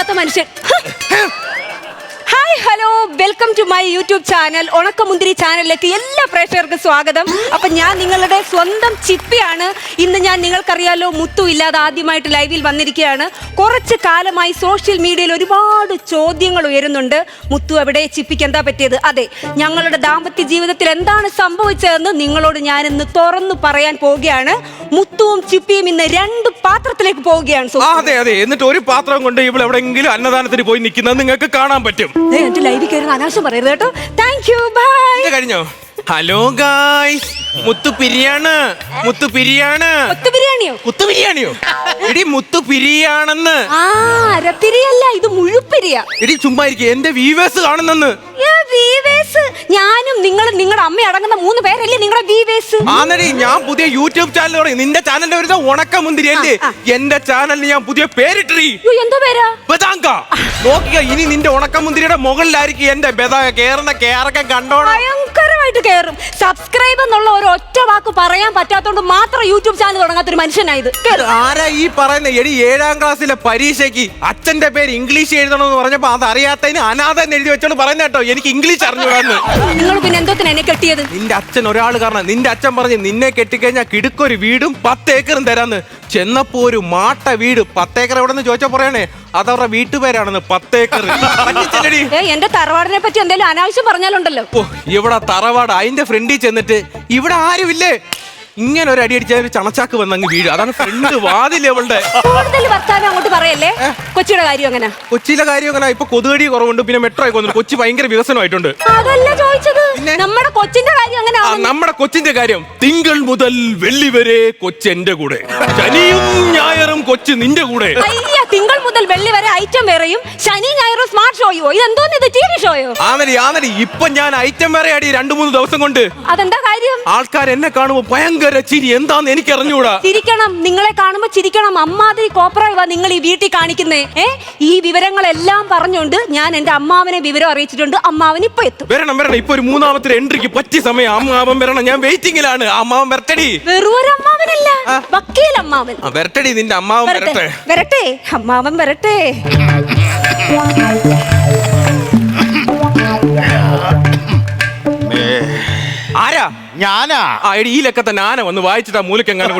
ഇല്ലാത്ത മനുഷ്യൻ. Hi hello welcome to my YouTube channel. ഉണക്കമുന്തിരി ചാനലിലേക്ക് എല്ലാ പ്രേക്ഷകർക്കും സ്വാഗതം. അപ്പം ഞാൻ നിങ്ങളുടെ സ്വന്തം ചിപ്പിയാണ്. ഇന്ന് ഞാൻ നിങ്ങൾക്കറിയാലോ മുത്തു ഇല്ലാതെ ആദ്യമായിട്ട് ലൈവിൽ വന്നിരിക്കുകയാണ്. കുറച്ച് കാലമായി സോഷ്യൽ മീഡിയയിൽ ഒരുപാട് ചോദ്യങ്ങൾ ഉയരുന്നുണ്ട്. മുത്തു എവിടെ, ചിപ്പിക്ക് എന്താ പറ്റിയത്? അതെ, ഞങ്ങളുടെ ദാമ്പത്യ ജീവിതത്തിൽ എന്താണ് സംഭവിച്ചതെന്ന് നിങ്ങളോട് ഞാൻ ഇന്ന് തുറന്നു പറയാൻ പോവുകയാണ്. മുത്തുവും ചിപ്പിയും ഇന്ന് രണ്ട് പാത്രത്തിലേക്ക് പോവുകയാണ്. അതെ അതെ, എന്നിട്ട് ഒരു പാത്രം കൊണ്ട് ഇവിടെ എവിടെയെങ്കിലും അന്നദാനത്തിന് പോയി നിൽക്കുന്നത് നിങ്ങൾക്ക് കാണാൻ പറ്റും. എന്റെ ലൈവിൽ കയറുന്ന അനാവശ്യം പറയരുത് കേട്ടോ. Thank you, bye. കഴിഞ്ഞോ? ഹലോ ഗായ്സ്, മുത്തു പിരിയാണ്. മുത്തു പിരിയാണ്. മുത്തു ബിരിയാണിയോ? എടി മുത്തു പിരിയാണെന്ന്. അരപ്പിരിയല്ല, ഇത് മുഴുപ്പിരിയ. എടി ചുമ്മാ ഇരിക്കും, എന്റെ വീവേഴ്സ് കാണുന്നെന്ന്. ഞാനും നിങ്ങളും നിങ്ങളുടെ അമ്മ അടങ്ങുന്ന 3 പേരല്ലേ നിങ്ങളുടെ വീവേഴ്സ്. ആന്നടി, ഞാൻ പുതിയ യൂട്യൂബ് ചാനൽ തുടങ്ങി. നിന്റെ ചാനലിന്റെ പേര് ഉണക്കമുന്തിരി അല്ലേ? എന്റെ ചാനലിന് ഞാൻ പുതിയ പേരിട്ടി. എന്തോ പേരാ? ബദാങ്ക. നോക്കിയ, ഇനി നിന്റെ ഉണക്കമുന്തിരിയുടെ മുകളിലായിരിക്കും എന്റെ ബദാങ്ക കേറുന്ന കേറൊക്കെ കണ്ടോണം. ഭയങ്കരമായിട്ട് കേറും. സബ്സ്ക്രൈബ് എന്നുള്ള ഒരു ഒറ്റ വാക്ക് പറയാൻ പറ്റാത്തോണ്ട് മാത്രം യൂട്യൂബ് ചാനൽ തുടങ്ങാത്തൊരു മനുഷ്യനായത്. ആരാ ഈ പറയുന്ന? എടി 7ാം ക്ലാസ്സിലെ പരീക്ഷയ്ക്ക് അച്ഛന്റെ പേര് ഇംഗ്ലീഷ് എഴുതണമെന്ന് പറഞ്ഞപ്പോ അത് അറിയാത്തതിന് അനാഥ എഴുതി വെച്ചോണ്ട് പറയുന്ന കേട്ടോ. എനിക്ക് ഇംഗ്ലീഷ് അറിഞ്ഞൂടാന്ന്. നിങ്ങൾ പിന്നെ എന്തോത്തിന് എന്നെ കെട്ടിയത്? നിന്റെ അച്ഛൻ ഒരാൾ കാരണം. നിന്റെ അച്ഛൻ പറഞ്ഞ് നിന്നെ കെട്ടിക്കഴിഞ്ഞാൽ കിടുക്കൊരു വീടും 10 ഏക്കറും തരാന്ന്. ചെന്നപ്പോ ഒരു മാട്ട വീട് 10 ഏക്കർ എവിടെ നിന്ന് ചോദിച്ചാ പറയണേ അതവരുടെ വീട്ടുപേരാണെന്ന്. 10 ഏക്കർ. എന്റെ തറവാടിനെ പറ്റി എന്തെങ്കിലും അനാവശ്യം പറഞ്ഞാലുണ്ടല്ലോ. ഓ, ഇവിടെ തറവാട്. അതിന്റെ ഫ്രണ്ടിൽ ചെന്നിട്ട് ഇവിടെ ആരുമില്ലേ, ഇങ്ങനെ ഒരു അടി അടിച്ച ഒരു ചണച്ചാക്ക് വന്നങ്ങ് വീട്. അതാണ് ഫ്രണ്ട് വാതിൽ. അവളുടെ കൂടുതൽ വർത്താനം അങ്ങോട്ട് പറയല്ലേ. കൊച്ചിയുടെ കാര്യം അങ്ങനെ. കൊച്ചിയിലെ കാര്യം അങ്ങനെ. ഇപ്പൊ കൊതുകടി കുറവുണ്ട്, പിന്നെ മെട്രോ ആയി കൊന്നു. കൊച്ചി ഭയങ്കര വികസനമായിട്ടുണ്ട്. അതല്ല ചോദിച്ചത്, നമ്മുടെ കൊച്ചിന്റെ കാര്യം അങ്ങനെ. നമ്മുടെ കൊച്ചിന്റെ കാര്യം തിങ്കൾ മുതൽ വെള്ളി വരെ കൊച്ചെന്റെ കൂടെ, ശനിയും ഞായറും കൊച്ചു നിന്റെ കൂടെ. തിങ്കൾ മുതൽ വെള്ളി വരെ ഐറ്റം വേറെയും ശനി ഞായറും സ്മാർട്ട് ഷോയോ? ഇതെന്തോന്ന്, ഇത് ടി വി ഷോയോ? ആന്നരി ഇപ്പൊ ഞാൻ ഐറ്റം വേറെ ആടി 2-3 ദിവസം കൊണ്ട്. അതെന്താ കാര്യം? ആൾക്കാർ എന്നെ കാണുമ്പോ ഭയങ്കര ചിരി. എന്താന്ന് എനിക്ക് അറിഞ്ഞൂടാ. ചിരിക്കണം, നിങ്ങളെ കാണുമ്പോ ചിരിക്കണം. അമ്മാതിരി കോപ്രായവാ നിങ്ങൾ ഈ വീട്ടിൽ കാണിക്കുന്നേ. ഈ വിവരങ്ങളെല്ലാം പറഞ്ഞുകൊണ്ട് ഞാൻ എന്റെ അമ്മാവനെ വിവരം അറിയിച്ചിട്ടുണ്ട്. അമ്മാവൻ ഇപ്പൊ എത്തും. വരണം. ഇപ്പൊ ഒരു 3ാമത്തെ എൻട്രിക്ക് പറ്റിയ സമയം. അമ്മാവൻ വരണം, ഞാൻ വെയിറ്റിംഗിലാണ്. അമ്മാവൻ വരട്ടടി. വെറും അമ്മാവനല്ല, വക്കീൽ അമ്മാവൻ. വരട്ടടി, നിന്റെ അമ്മാവൻ വരട്ടെ. വരട്ടെ, അമ്മാവൻ വരട്ടെ. ആരാ? ഞാനാ. ഈ ലക്കത്തെ ഞാന വന്ന് വായിച്ചിട്ടാ മൂലക്കെങ്ങനെ.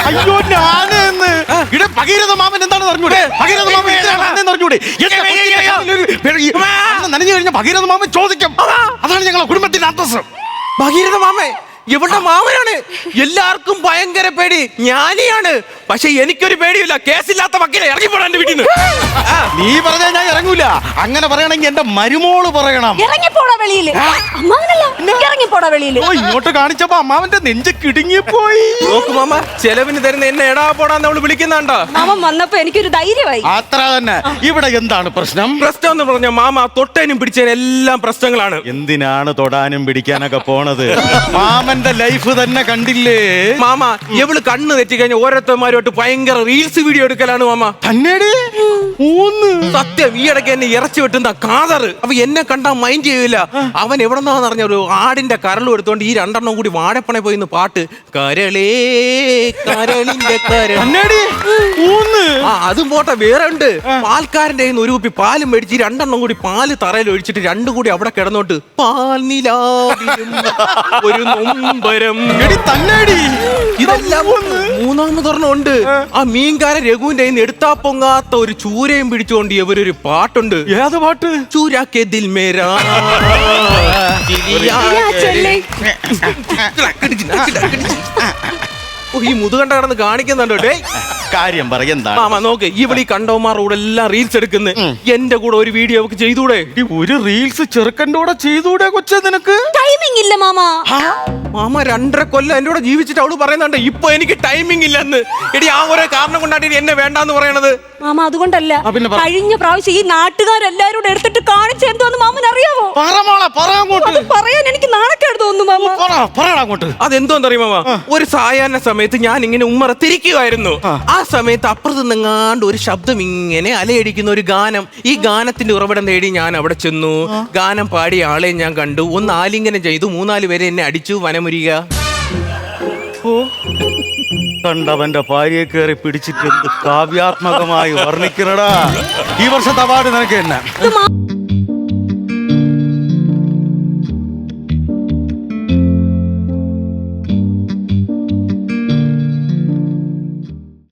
അയ്യോ, ഞാനെന്ന് ഇവിടെ ഭഗീരഥ മാമൻ എന്താണെന്ന് അറിഞ്ഞൂടെ? ഭഗീരഥ മാമൻ അറിഞ്ഞൂടെ? നനഞ്ഞു കഴിഞ്ഞ ഭഗീരഥ മാമൻ ചോദിക്കും. അതാണ് ഞങ്ങളെ കുടുംബത്തിന്റെ അന്തസ്. ഭഗീരഥ മാമേ ഇവളുടെ മാമനാണ്. എല്ലാവർക്കും ഭയങ്കര പേടി. ജ്ഞാനിയാണ്, പക്ഷെ എനിക്കൊരു പേടിയില്ല. കേസില്ലാത്ത വക്കീലെ ഇറങ്ങിപ്പോടാ എന്റെ വീട്ടിൽ നിന്ന്. നീ പറഞ്ഞാൽ ഞാൻ ഇറങ്ങൂല. അങ്ങനെ പറയണമെങ്കിൽ എന്റെ മരുമോള് പറയണം. ഇറങ്ങിപ്പോടാ വെളിയില്. ഇറങ്ങിപ്പോടാ വെളിയില്. ഇങ്ങോട്ട് കാണിച്ചപ്പോ അമ്മാവന്റെ നെഞ്ച് കിടുങ്ങിപ്പോയി. നോക്ക് മാമ, ചെലവിന് തരുന്ന എന്നെ എടാ പോടാന്ന് അവള് വിളിക്കുന്നുണ്ടോ? മാമൻ വന്നപ്പോ എനിക്കൊരു ധൈര്യമായി. അത്ര തന്നെ. ഇവിടെ എന്താണ് പ്രശ്നം? പ്രശ്നം എന്ന് പറഞ്ഞ മാമ, തൊട്ടേനും പിടിച്ചതിനും എല്ലാം പ്രശ്നങ്ങളാണ്. എന്തിനാണ് തൊടാനും പിടിക്കാനൊക്കെ പോണത്? മാമന്റെ ലൈഫ് തന്നെ കണ്ടില്ലേ മാമ? ഇവള് കണ്ണ് തെറ്റി കഴിഞ്ഞ ഓരോരുത്തന്മാരുമായിട്ട് ഭയങ്കര റീൽസ് വീഡിയോ എടുക്കലാണ് മാമ. തന്നേടി സത്യം. ഈ ഇടയ്ക്ക് എന്നെ ഇറച്ചി വെട്ടുന്ന കാതറ്. അപ്പൊ എന്നെ കണ്ടാ മൈൻഡ് ചെയ്യൂല. അവൻ എവിടെന്നാന്ന് പറഞ്ഞ ഒരു ആടിന്റെ കരളും എടുത്തോണ്ട് ഈ 2 കൂടി വാഴപ്പണ പോയി പാട്ട് കരളേ കരളിന്റെ കരളി. അതും പോട്ടെ, വേറെ ഉണ്ട്. പാൽക്കാരന്റെ ഒരു കുപ്പി പാലും മേടിച്ച് 2 കൂടി പാല് തറയിൽ ഒഴിച്ചിട്ട് 2 കൂടി അവിടെ കിടന്നോട്ട് പാൽ നിലാവിലും ഒരു നൊമ്പരം. ഇതെല്ലാം 3ാമതൊരെണ്ണമുണ്ട്. ആ മീൻകാരൻ രഘുവിന്റെ എടുത്താ പൊങ്ങാത്ത ഒരു ചൂരയും പിടിച്ചുകൊണ്ട് ഇവരൊരു പാട്ടുണ്ട്. ഏത് പാട്ട്? ചൂരാക്കെ ദിൽ മേരാ. ഈ മുതുകണ്ട കടന്ന് കാണിക്കുന്നുണ്ടോ? കാര്യം പറയണ്ട മാമ. നോക്ക്, ഇവിടെ ഈ കണ്ടവന്മാർ കൂടെ എല്ലാം റീൽസ് എടുക്കുന്നത്. എന്റെ കൂടെ ഒരു വീഡിയോ ഒക്കെ ചെയ്തൂടെ? ഒരു റീൽസ് ചെറുക്കൻ്റെ കൂടെ ചെയ്തൂടെ കൊച്ചേ? നിനക്ക് ടൈമിംഗ് ഇല്ല മാമ. മാമ 2.5 കൊല്ലം എന്റെ കൂടെ ജീവിച്ചിട്ട് അവള് പറയുന്നുണ്ട് ഇപ്പൊ എനിക്ക് ടൈമിംഗ് ഇല്ലെന്ന്. എടി, ആ ഒരേ കാരണം കൊണ്ടാണ് എന്നെ വേണ്ടാന്ന് പറയണത്. മാമ അതുകൊണ്ടല്ല, കഴിഞ്ഞ പ്രാവശ്യം ഈ നാട്ടുകാരെല്ലാരും എടുത്തിട്ട് കാണിച്ച എന്തോന്ന് മാമൻ അറിയാമോ? പറയാൻ എനിക്ക് നാണക്കേട് തോന്നുന്നു മാമ. അതെന്തോന്നറിയോ മാമ? ഒരു സായാഹ്ന സമയത്ത് ഞാൻ ഇങ്ങനെ ഉമ്മറത്തിരിക്കുമായിരുന്നു. ആ സമയത്ത് അപ്പുറത്ത് നിന്നാണ്ട് ഒരു ശബ്ദം ഇങ്ങനെ അലയടിക്കുന്ന ഒരു ഗാനം. ഈ ഗാനത്തിന്റെ ഉറവിടം തേടി ഞാൻ അവിടെ ചെന്നു. ഗാനം പാടിയ ആളെ ഞാൻ കണ്ടു. ഒന്ന് ആലിംഗനം ചെയ്തു. 3-4 പേരെ എന്നെ അടിച്ചു. വനമുരിക കണ്ടവന്റെ ഭാര്യയെ കയറി പിടിച്ചിട്ട് എന്ത് കാവ്യാത്മകമായി വർണ്ണിക്കണടാ. ഈ വർഷത്തെ അവാർഡ് നിനക്ക് തന്നെ. ഇത്